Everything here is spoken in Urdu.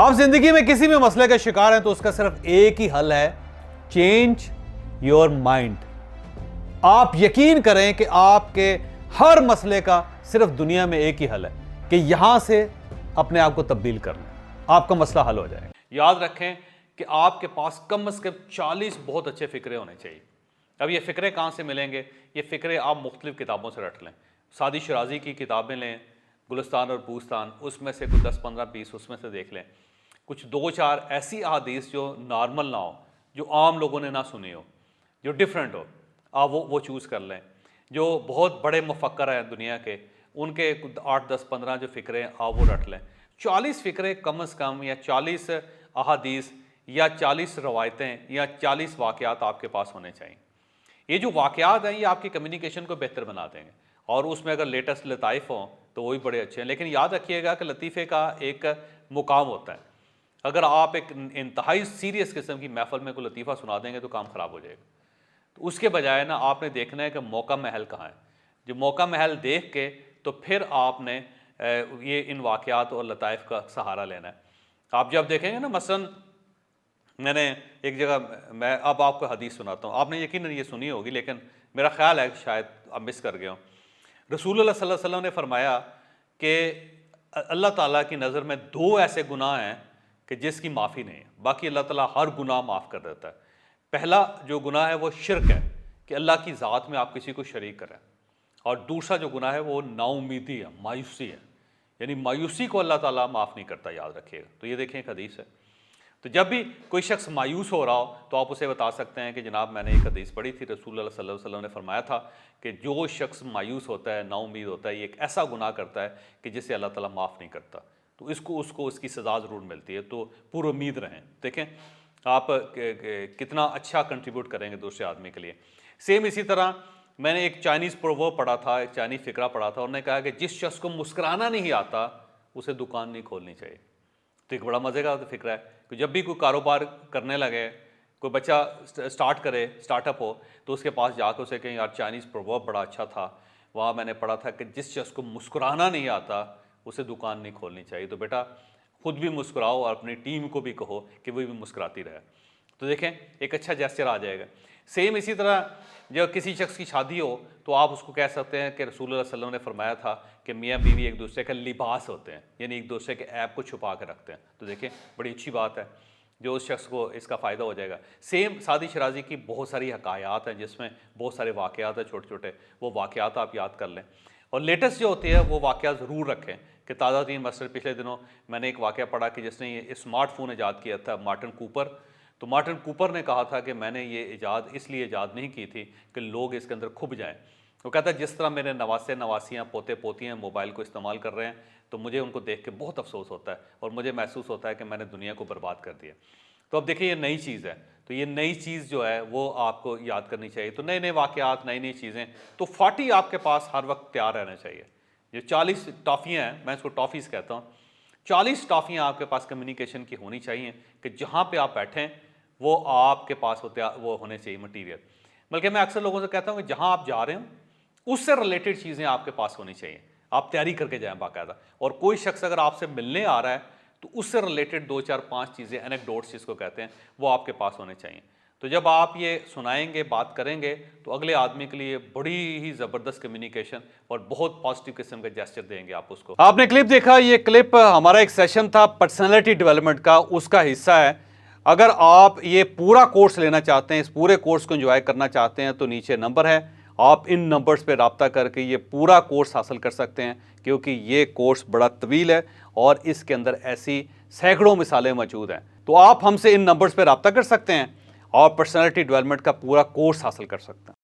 آپ زندگی میں کسی بھی مسئلے کا شکار ہیں تو اس کا صرف ایک ہی حل ہے، چینج یور مائنڈ۔ آپ یقین کریں کہ آپ کے ہر مسئلے کا صرف دنیا میں ایک ہی حل ہے کہ یہاں سے اپنے آپ کو تبدیل کر لیں، آپ کا مسئلہ حل ہو جائے گا۔ یاد رکھیں کہ آپ کے پاس کم از کم 40 بہت اچھے فکرے ہونے چاہیے۔ اب یہ فکرے کہاں سے ملیں گے؟ یہ فکرے آپ مختلف کتابوں سے رٹ لیں۔ سعدی شرازی کی کتابیں لیں، گلستان اور بوستان، اس میں سے کچھ 10 15 20 اس میں سے دیکھ لیں۔ کچھ 2 4 ایسی احادیث جو نارمل نہ ہو، جو عام لوگوں نے نہ سنی ہو، جو ڈیفرنٹ ہو، آپ وہ چوز کر لیں۔ جو بہت بڑے مفکر ہیں دنیا کے، ان کے 8 10 15 جو فکرے ہیں آپ وہ رٹ لیں۔ 40 فکرے کم از کم، یا 40 احادیث، یا 40 روایتیں، یا 40 واقعات آپ کے پاس ہونے چاہیے۔ یہ جو واقعات ہیں یہ آپ کی کمیونیکیشن کو بہتر بنا دیں گے، اور اس میں اگر لیٹسٹ لطائف ہوں تو وہ بھی بڑے اچھے ہیں۔ لیکن یاد رکھیے گا کہ لطیفے کا ایک مقام ہوتا ہے۔ اگر آپ ایک انتہائی سیریس قسم کی محفل میں کوئی لطیفہ سنا دیں گے تو کام خراب ہو جائے گا۔ تو اس کے بجائے نا آپ نے دیکھنا ہے کہ موقع محل کہاں ہے۔ جو موقع محل دیکھ کے تو پھر آپ نے یہ ان واقعات اور لطائف کا سہارا لینا ہے۔ آپ جب دیکھیں گے نا، مثلاً میں نے ایک جگہ، میں اب آپ کو حدیث سناتا ہوں، آپ نے یقیناً یہ سنی ہوگی لیکن میرا خیال ہے کہ شاید آپ مس کر گئے ہوں۔ رسول اللہ صلی اللہ علیہ وسلم نے فرمایا کہ اللہ تعالیٰ کی نظر میں 2 ایسے گناہ ہیں کہ جس کی معافی نہیں ہے، باقی اللہ تعالیٰ ہر گناہ معاف کر دیتا ہے۔ پہلا جو گناہ ہے وہ شرک ہے، کہ اللہ کی ذات میں آپ کسی کو شریک کریں، اور دوسرا جو گناہ ہے وہ نا امیدی ہے، مایوسی ہے، یعنی مایوسی کو اللہ تعالیٰ معاف نہیں کرتا، یاد رکھیے گا۔ تو یہ دیکھیں ایک حدیث ہے۔ تو جب بھی کوئی شخص مایوس ہو رہا ہو تو آپ اسے بتا سکتے ہیں کہ جناب میں نے ایک حدیث پڑھی تھی، رسول اللہ صلی اللہ علیہ وسلم نے فرمایا تھا کہ جو شخص مایوس ہوتا ہے، نا امید ہوتا ہے، یہ ایک ایسا گناہ کرتا ہے کہ جسے اللہ تعالیٰ معاف نہیں کرتا، تو اس کی سزا ضرور ملتی ہے۔ تو پر امید رہیں۔ دیکھیں آپ کتنا اچھا کنٹریبیوٹ کریں گے دوسرے آدمی کے لیے۔ سیم اسی طرح میں نے ایک چائنیز پروورب پڑھا تھا، ایک چائنیز فقرہ پڑھا تھا، انہوں نے کہا کہ جس شخص کو مسکرانا نہیں آتا اسے دکان نہیں کھولنی چاہیے۔ تو ایک بڑا مزے کا فکر ہے کہ جب بھی کوئی کاروبار کرنے لگے، کوئی بچہ اسٹارٹ اپ ہو، تو اس کے پاس جا کے اسے کہیں یار چائنیز پروورب بڑا اچھا تھا، وہاں میں نے پڑھا تھا کہ جس شخص کو مسکرانا نہیں آتا اسے دکان نہیں کھولنی چاہیے۔ تو بیٹا خود بھی مسکراؤ اور اپنی ٹیم کو بھی کہو کہ وہ بھی مسکراتی رہے۔ تو دیکھیں ایک اچھا جیسچر آ جائے گا۔ سیم اسی طرح جب کسی شخص کی شادی ہو تو آپ اس کو کہہ سکتے ہیں کہ رسول اللہ صلی اللہ علیہ وسلم نے فرمایا تھا کہ میاں بیوی ایک دوسرے کا لباس ہوتے ہیں، یعنی ایک دوسرے کے عیب کو چھپا کے رکھتے ہیں۔ تو دیکھیں بڑی اچھی بات ہے، جو اس شخص کو اس کا فائدہ ہو جائے گا۔ سیم سعدی شرازی کی بہت ساری حکایات ہیں جس میں بہت سارے واقعات ہیں چھوٹے چھوٹے، وہ واقعات آپ یاد کر لیں، اور لیٹسٹ جو ہوتی ہے وہ واقعات ضرور رکھیں۔ کہ تازہ ترین مثلاً پچھلے دنوں میں نے ایک واقعہ پڑھا کہ جس نے یہ اسمارٹ فون ایجاد کیا تھا، مارٹن کوپر۔ تو مارٹن کوپر نے کہا تھا کہ میں نے یہ اس لیے ایجاد نہیں کی تھی کہ لوگ اس کے اندر کھپ جائیں۔ وہ کہتا ہے جس طرح میرے نواسے نواسیاں پوتے پوتیاں موبائل کو استعمال کر رہے ہیں تو مجھے ان کو دیکھ کے بہت افسوس ہوتا ہے، اور مجھے محسوس ہوتا ہے کہ میں نے دنیا کو برباد کر دیا۔ تو اب دیکھیں یہ نئی چیز ہے، تو یہ نئی چیز جو ہے وہ آپ کو یاد کرنی چاہیے۔ تو نئے نئے واقعات، نئی چیزیں، تو 40 آپ کے پاس ہر وقت تیار رہنا چاہیے۔ جو 40 ٹافیاں ہیں، میں اس کو ٹافیز کہتا ہوں، 40 ٹافیاں آپ کے پاس کمیونیکیشن کی ہونی چاہیے کہ جہاں پہ آپ بیٹھیں وہ آپ کے پاس وہ ہونے چاہیے مٹیریل۔ بلکہ میں اکثر لوگوں سے کہتا ہوں کہ جہاں آپ جا رہے ہوں اس سے ریلیٹڈ چیزیں آپ کے پاس ہونی چاہیے، آپ تیاری کر کے جائیں باقاعدہ۔ اور کوئی شخص اگر آپ سے ملنے آ رہا ہے تو اس سے ریلیٹڈ 2 4 5 چیزیں، اینیکڈوٹس جس کو کہتے ہیں، وہ آپ کے پاس ہونے چاہیے۔ تو جب آپ یہ سنائیں گے، بات کریں گے، تو اگلے آدمی کے لیے بڑی ہی زبردست کمیونیکیشن اور بہت پازیٹیو قسم کا جیسچر دیں گے آپ اس کو۔ آپ نے کلپ دیکھا، یہ کلپ ہمارا ایک سیشن تھا پرسنالٹی ڈیولپمنٹ کا، اس کا حصہ ہے۔ اگر آپ یہ پورا کورس لینا چاہتے ہیں، اس پورے کورس کو انجوائے کرنا چاہتے ہیں، تو نیچے نمبر ہے، آپ ان نمبرز پہ رابطہ کر کے یہ پورا کورس حاصل کر سکتے ہیں، کیونکہ یہ کورس بڑا طویل ہے اور اس کے اندر ایسی سینکڑوں مثالیں موجود ہیں۔ تو آپ ہم سے ان نمبرز پہ رابطہ کر سکتے ہیں اور پرسنالٹی ڈیولپمنٹ کا پورا کورس حاصل کر سکتے ہیں۔